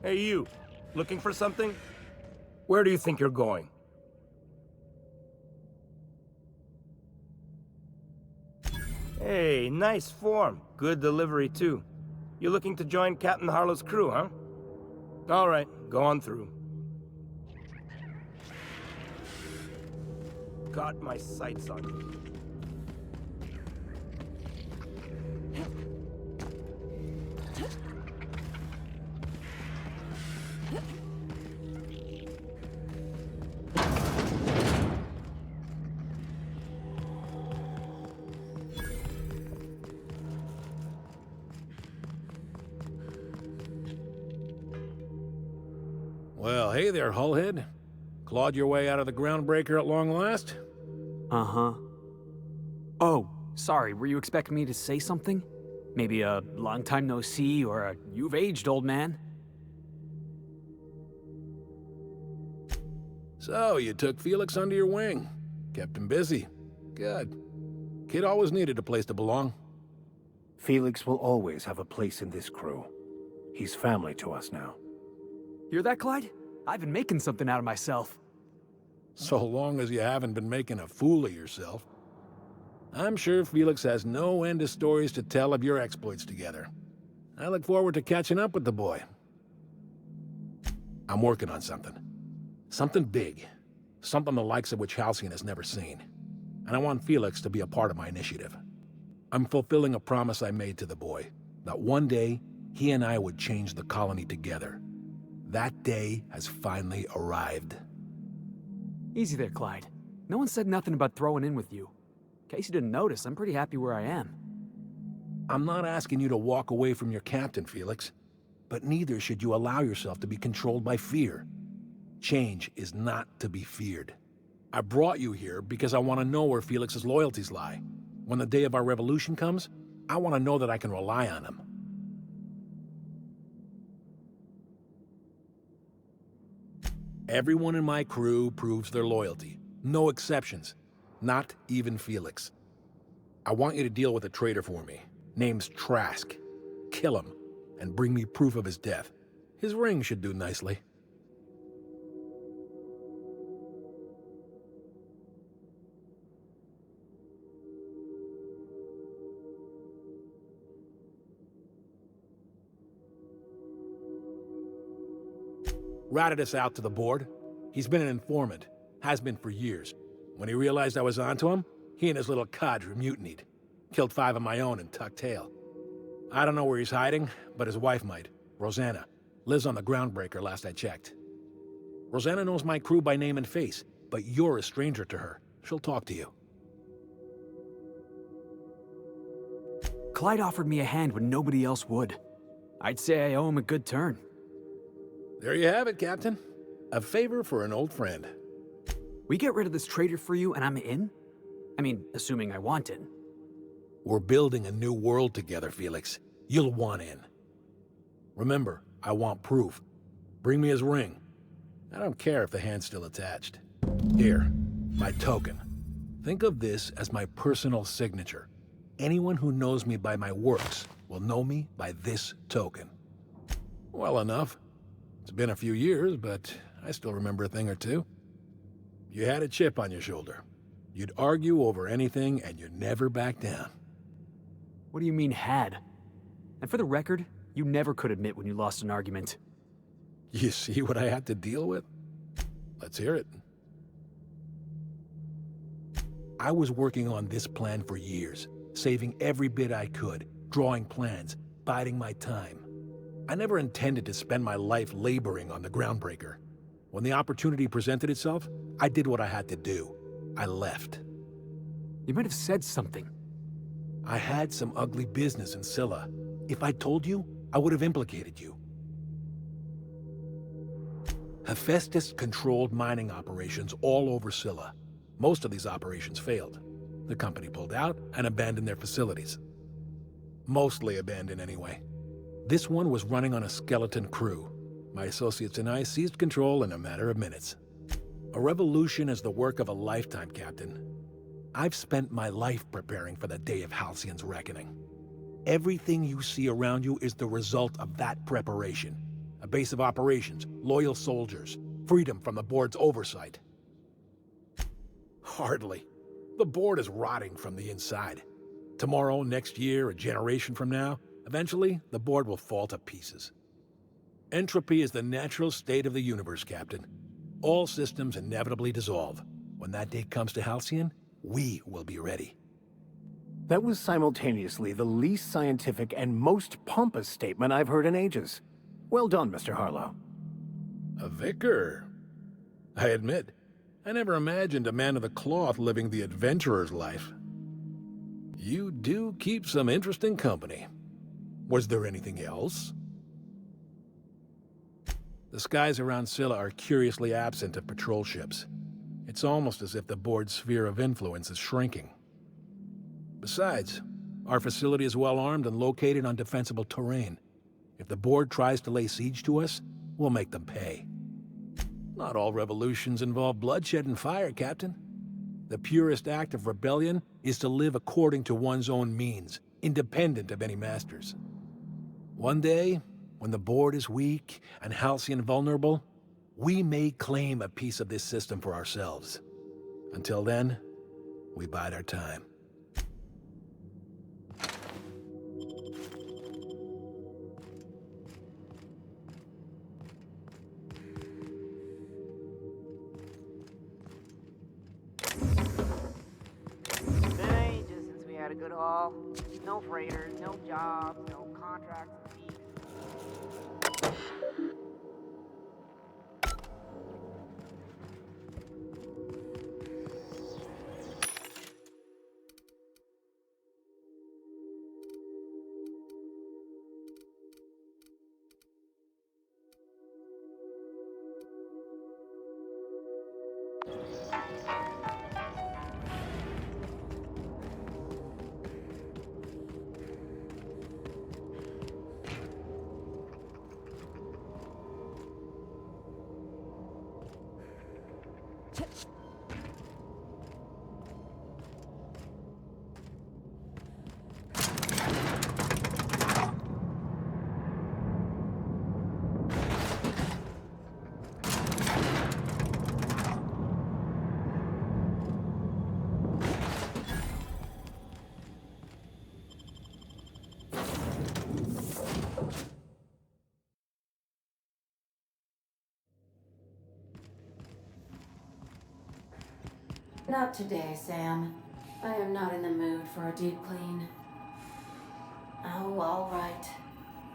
Hey, you. Looking for something? Where do you think you're going? Hey, nice form. Good delivery, too. You looking to join Captain Harlow's crew, huh? All right, go on through. Got my sights on you. Well, hey there, Hullhead. Clawed your way out of the Groundbreaker at long last? Uh-huh. Oh, sorry, were you expecting me to say something? Maybe a long time no see, or a you've aged, old man? So, you took Felix under your wing. Kept him busy. Good. Kid always needed a place to belong. Felix will always have a place in this crew. He's family to us now. Hear that, Clyde? I've been making something out of myself. So long as you haven't been making a fool of yourself. I'm sure Felix has no end of stories to tell of your exploits together. I look forward to catching up with the boy. I'm working on something. Something big. Something the likes of which Halcyon has never seen. And I want Felix to be a part of my initiative. I'm fulfilling a promise I made to the boy, that one day he and I would change the colony together. That day has finally arrived. Easy there, Clyde. No one said nothing about throwing in with you. In case you didn't notice, I'm pretty happy where I am. I'm not asking you to walk away from your captain, Felix. But neither should you allow yourself to be controlled by fear. Change is not to be feared. I brought you here because I want to know where Felix's loyalties lie. When the day of our revolution comes, I want to know that I can rely on him. Everyone in my crew proves their loyalty. No exceptions. Not even Felix. I want you to deal with a traitor for me. Name's Trask. Kill him, and bring me proof of his death. His ring should do nicely. Ratted us out to the board. He's been an informant. Has been for years. When he realized I was onto him, he and his little cadre mutinied. Killed 5 of my own and tucked tail. I don't know where he's hiding, but his wife might. Rosanna. Lives on the Groundbreaker last I checked. Rosanna knows my crew by name and face, but you're a stranger to her. She'll talk to you. Clyde offered me a hand when nobody else would. I'd say I owe him a good turn. There you have it, Captain. A favor for an old friend. We get rid of this traitor for you and I'm in? I mean, assuming I want in. We're building a new world together, Felix. You'll want in. Remember, I want proof. Bring me his ring. I don't care if the hand's still attached. Here, my token. Think of this as my personal signature. Anyone who knows me by my works will know me by this token. Well enough. It's been a few years, but I still remember a thing or two. You had a chip on your shoulder. You'd argue over anything, and you never back down. What do you mean, had? And for the record, you never could admit when you lost an argument. You see what I had to deal with? Let's hear it. I was working on this plan for years, saving every bit I could, drawing plans, biding my time. I never intended to spend my life laboring on the Groundbreaker. When the opportunity presented itself, I did what I had to do. I left. You might have said something. I had some ugly business in Scylla. If I told you, I would have implicated you. Hephaestus controlled mining operations all over Scylla. Most of these operations failed. The company pulled out and abandoned their facilities. Mostly abandoned anyway. This one was running on a skeleton crew. My associates and I seized control in a matter of minutes. A revolution is the work of a lifetime, Captain. I've spent my life preparing for the day of Halcyon's reckoning. Everything you see around you is the result of that preparation. a base of operations, loyal soldiers, freedom from the board's oversight. Hardly. The board is rotting from the inside. Tomorrow, next year, a generation from now, eventually, the board will fall to pieces. Entropy is the natural state of the universe, Captain. All systems inevitably dissolve. When that day comes to Halcyon, we will be ready. That was simultaneously the least scientific and most pompous statement I've heard in ages. Well done, Mr. Harlow. A vicar? I admit, I never imagined a man of the cloth living the adventurer's life. You do keep some interesting company. Was there anything else? The skies around Scylla are curiously absent of patrol ships. It's almost as if the board's sphere of influence is shrinking. Besides, our facility is well armed and located on defensible terrain. If the board tries to lay siege to us, we'll make them pay. Not all revolutions involve bloodshed and fire, Captain. The purest act of rebellion is to live according to one's own means, independent of any masters. One day, when the board is weak and Halcyon vulnerable, we may claim a piece of this system for ourselves. Until then, we bide our time. Been ages since we had a good haul. No freighters, no jobs, no contracts and fees. Not today, Sam. I am not in the mood for a deep clean. Oh, all right.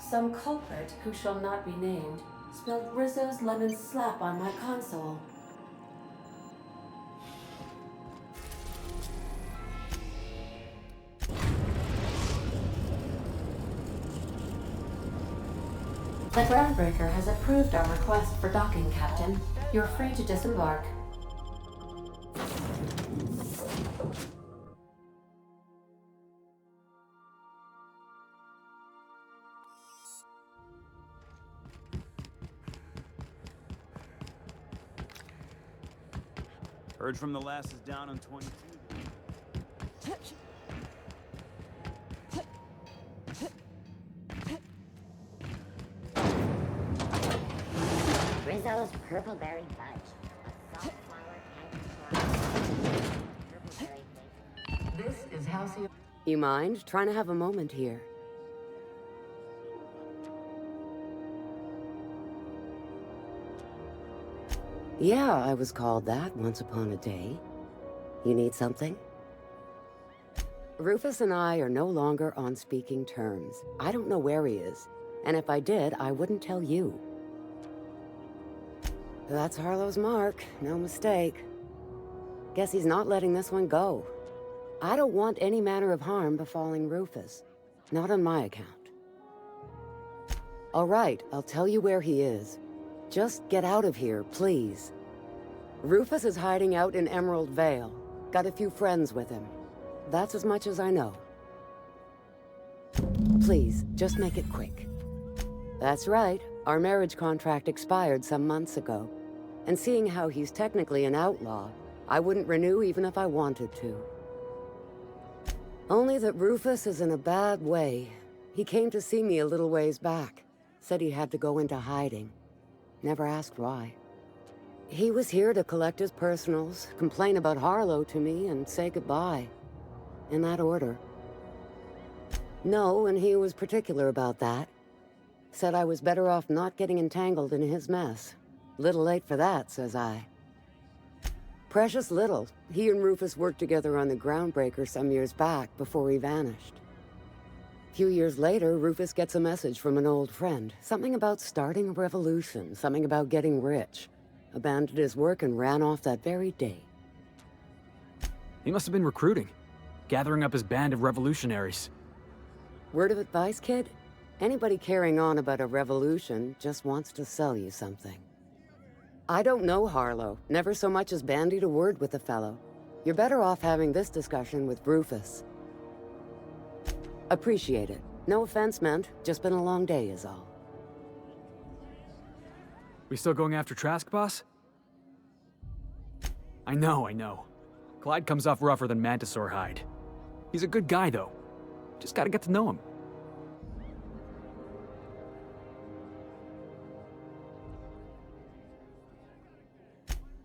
Some culprit who shall not be named spilled Rizzo's lemon slap on my console. The Groundbreaker has approved our request for docking, Captain. You're free to disembark. Heard from the last is down on 22. Rizzo's purple berry fudge. A salt flour purple berry flavor. This is Halcyon. You mind? Trying to have a moment here. Yeah, I was called that once upon a day. You need something? Rufus and I are no longer on speaking terms. I don't know where he is, and if I did, I wouldn't tell you. That's Harlow's mark, no mistake. Guess he's not letting this one go. I don't want any manner of harm befalling Rufus. Not on my account. All right, I'll tell you where he is. Just get out of here, please. Rufus is hiding out in Emerald Vale. Got a few friends with him. That's as much as I know. Please, just make it quick. That's right. Our marriage contract expired some months ago. And seeing how he's technically an outlaw, I wouldn't renew even if I wanted to. Only that Rufus is in a bad way. He came to see me a little ways back. Said he had to go into hiding. Never asked why. He was here to collect his personals, complain about Harlow to me, and say goodbye. In that order. No, and he was particular about that. Said I was better off not getting entangled in his mess. Little late for that, says I. Precious little. He and Rufus worked together on the Groundbreaker some years back before he vanished. A few years later, Rufus gets a message from an old friend. Something about starting a revolution, something about getting rich. Abandoned his work and ran off that very day. He must have been recruiting, gathering up his band of revolutionaries. Word of advice, kid? Anybody carrying on about a revolution just wants to sell you something. I don't know Harlow. Never so much as bandied a word with the fellow. You're better off having this discussion with Rufus. Appreciate it. No offense meant. Just been a long day is all. We still going after Trask, boss? I know. Clyde comes off rougher than Mantisaur hide. He's a good guy, though. Just gotta get to know him.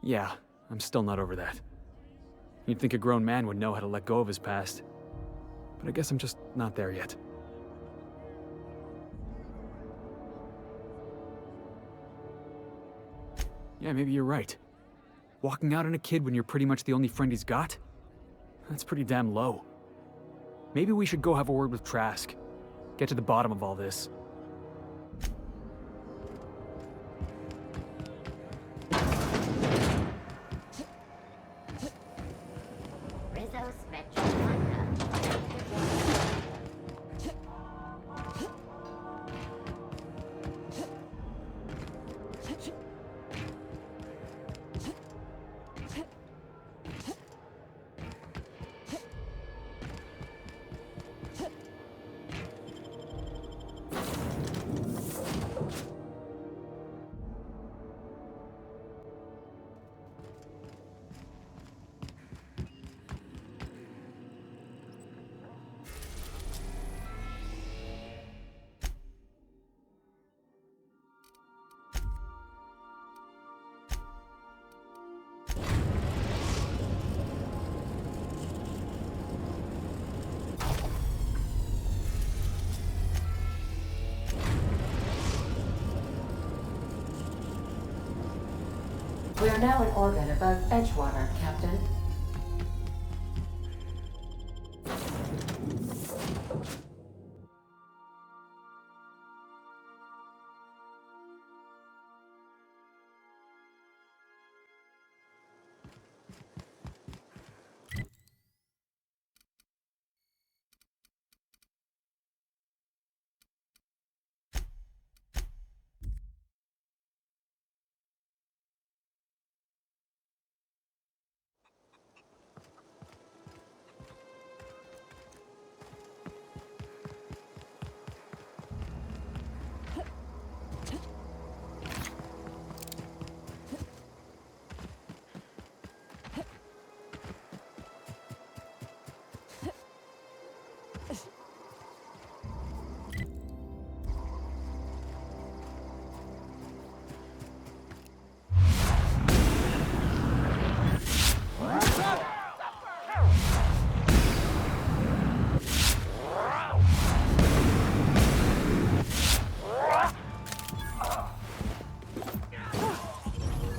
Yeah, I'm still not over that. You'd think a grown man would know how to let go of his past. But I guess I'm just not there yet. Yeah, maybe you're right. Walking out on a kid when you're pretty much the only friend he's got? That's pretty damn low. Maybe we should go have a word with Trask. Get to the bottom of all this. Rizzo Spectrum Honda. We are now in orbit above Edgewater, Captain.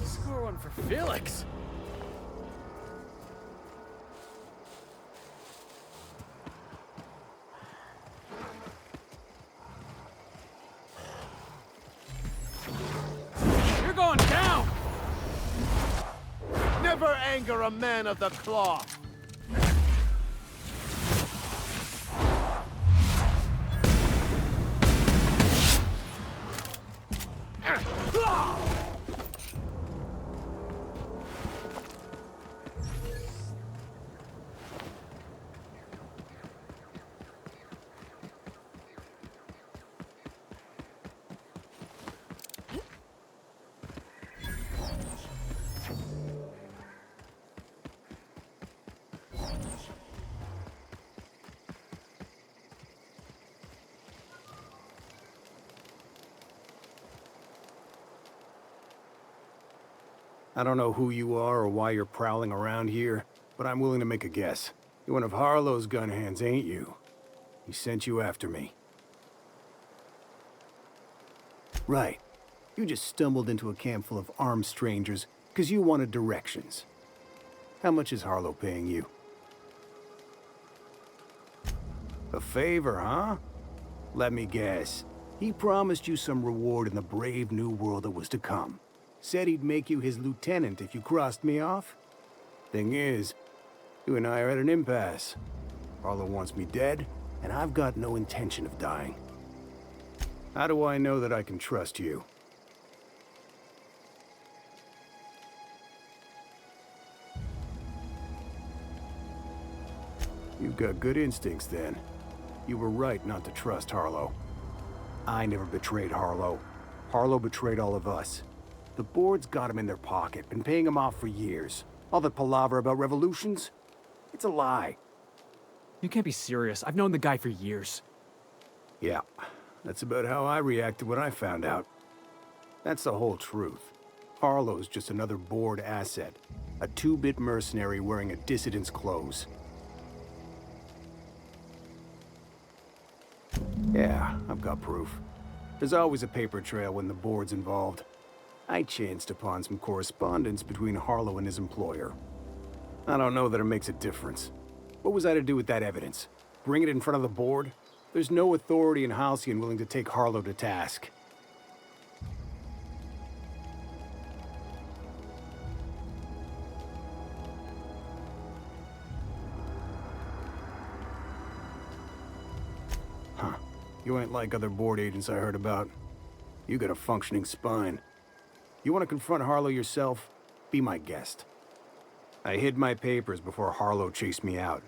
Score one for Felix! You're going down! Never anger a man of the cloth! I don't know who you are or why you're prowling around here, but I'm willing to make a guess. You're one of Harlow's gun hands, ain't you? He sent you after me. Right. You just stumbled into a camp full of armed strangers because you wanted directions. How much is Harlow paying you? A favor, huh? Let me guess. He promised you some reward in the brave new world that was to come. Said he'd make you his lieutenant if you crossed me off? Thing is, you and I are at an impasse. Harlow wants me dead, and I've got no intention of dying. How do I know that I can trust you? You've got good instincts, then. You were right not to trust Harlow. I never betrayed Harlow. Harlow betrayed all of us. The board's got him in their pocket, been paying him off for years. All that palaver about revolutions? It's a lie. You can't be serious. I've known the guy for years. Yeah, that's about how I reacted when I found out. That's the whole truth. Harlow's just another board asset. A two-bit mercenary wearing a dissident's clothes. Yeah, I've got proof. There's always a paper trail when the board's involved. I chanced upon some correspondence between Harlow and his employer. I don't know that it makes a difference. What was I to do with that evidence? Bring it in front of the board? There's no authority in Halcyon willing to take Harlow to task. Huh. You ain't like other board agents I heard about. You got a functioning spine. You want to confront Harlow yourself? Be my guest. I hid my papers before Harlow chased me out.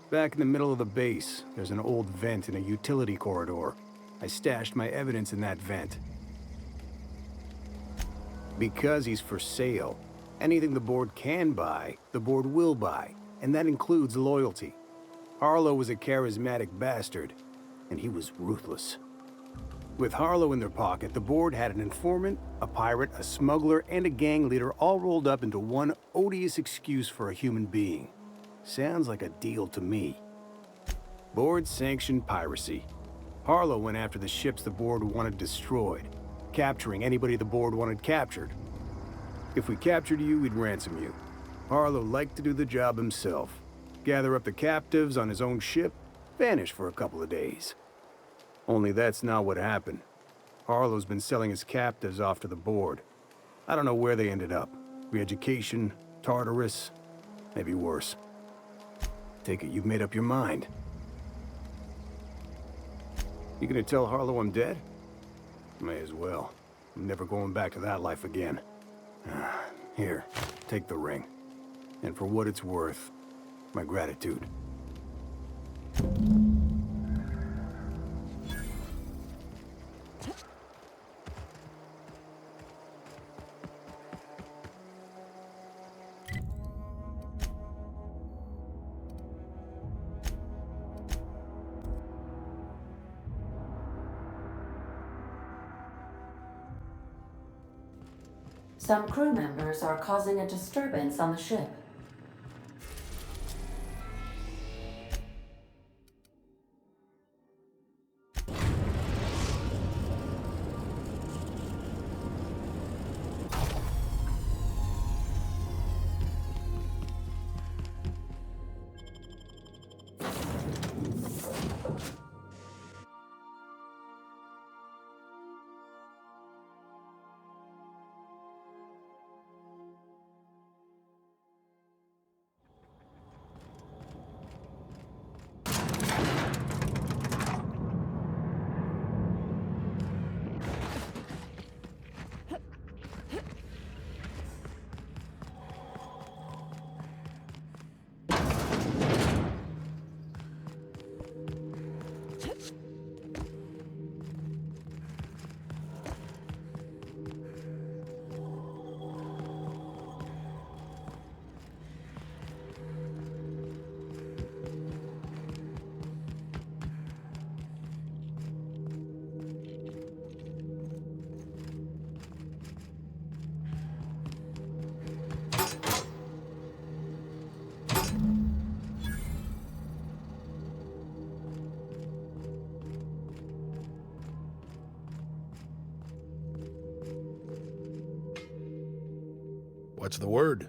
Back in the middle of the base, there's an old vent in a utility corridor. I stashed my evidence in that vent. Because he's for sale, anything the board can buy, the board will buy, and that includes loyalty. Harlow was a charismatic bastard, and he was ruthless. With Harlow in their pocket, the board had an informant, a pirate, a smuggler, and a gang leader all rolled up into one odious excuse for a human being. Sounds like a deal to me. Board-sanctioned piracy. Harlow went after the ships the board wanted destroyed, capturing anybody the board wanted captured. If we captured you, we'd ransom you. Harlow liked to do the job himself. Gather up the captives on his own ship, vanish for a couple of days. Only that's not what happened. Harlow's been selling his captives off to the board. I don't know where they ended up. Re-education, Tartarus, maybe worse. Take it you've made up your mind. You gonna tell Harlow I'm dead? May as well. I'm never going back to that life again. Here, take the ring. And for what it's worth, my gratitude. Some crew members are causing a disturbance on the ship. What's the word?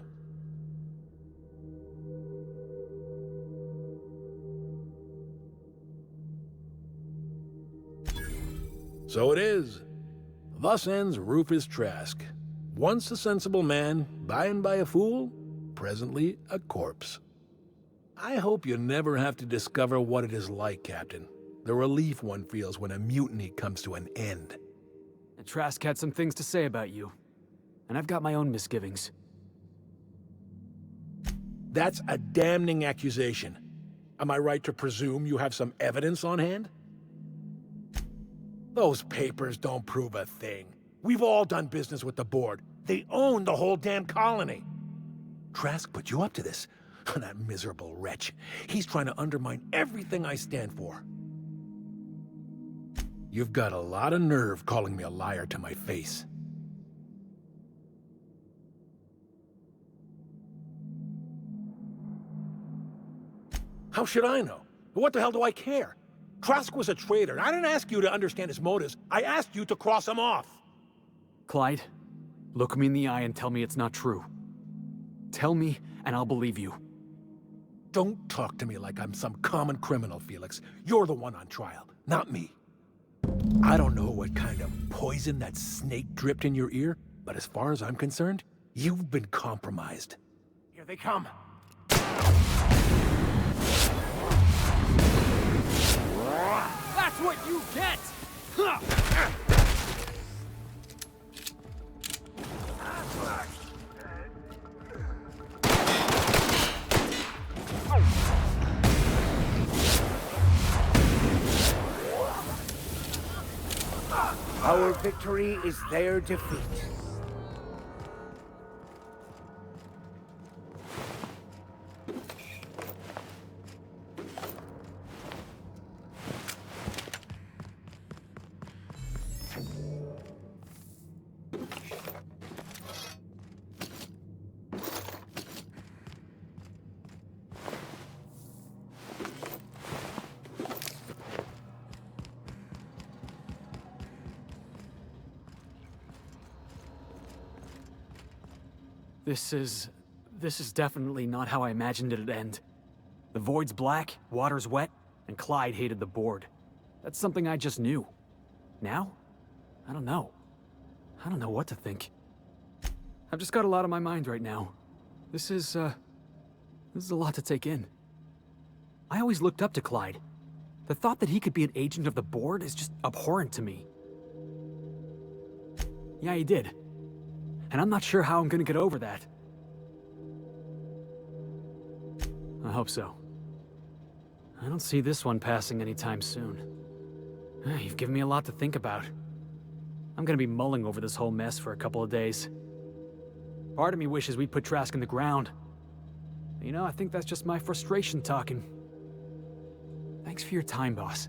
So it is. Thus ends Rufus Trask. Once a sensible man, by and by a fool, presently a corpse. I hope you never have to discover what it is like, Captain. The relief one feels when a mutiny comes to an end. And Trask had some things to say about you. And I've got my own misgivings. That's a damning accusation. Am I right to presume you have some evidence on hand? Those papers don't prove a thing. We've all done business with the board. They own the whole damn colony. Trask put you up to this. That miserable wretch. He's trying to undermine everything I stand for. You've got a lot of nerve calling me a liar to my face. How should I know? What the hell do I care? Trask was a traitor. I didn't ask you to understand his motives. I asked you to cross him off. Clyde, look me in the eye and tell me it's not true. Tell me, and I'll believe you. Don't talk to me like I'm some common criminal, Felix. You're the one on trial, not me. I don't know what kind of poison that snake dripped in your ear, but as far as I'm concerned, you've been compromised. Here they come. That's what you get! Our victory is their defeat. This is definitely not how I imagined it'd end. The void's black, water's wet, and Clyde hated the board. That's something I just knew. Now? I don't know. I don't know what to think. I've just got a lot on my mind right now. This is a lot to take in. I always looked up to Clyde. The thought that he could be an agent of the board is just abhorrent to me. Yeah, he did. And I'm not sure how I'm gonna get over that. I hope so. I don't see this one passing anytime soon. You've given me a lot to think about. I'm gonna be mulling over this whole mess for a couple of days. Part of me wishes we'd put Trask in the ground. You know, I think that's just my frustration talking. Thanks for your time, boss.